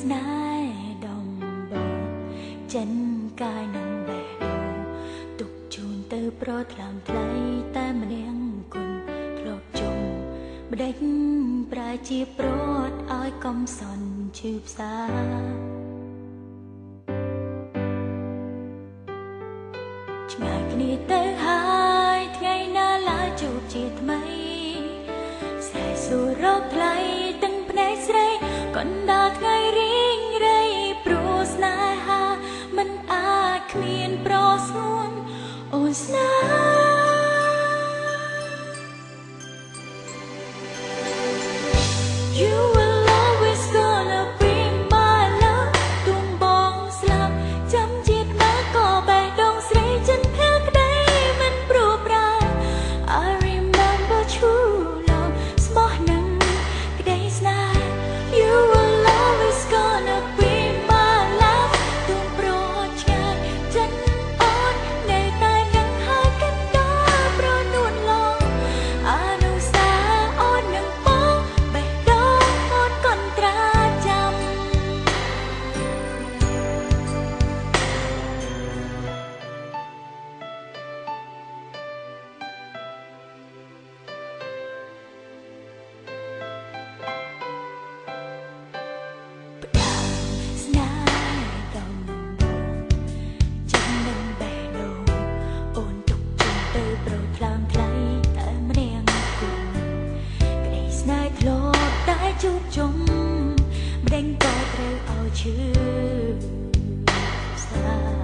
ស្នេហ៍ដំបងចិនកាយនឹងបេះដូងទុកជូនទៅប្រថ្លាមថ្លៃតែម្នាក់គុណធ្លាប់ជុំម្ដេចប្រាជាប្រត់ឲ្យកំសន់ឈឺផ្សាឆ្ងាយគ្នាទៅហើយថ្ងៃណាឡើយជួបជាថ្មីស្រែសួររកថ្លៃទាំងភ្នែកស្រីកណ្ដាលថ្ងៃរីងរៃព្រោះស្នេហាមិនអាចគ្មានប្រស្ងួនអូនស្នេហ៍ជួបជុំម្ដេចក៏ត្រូវឲ្យឈឺផ្សា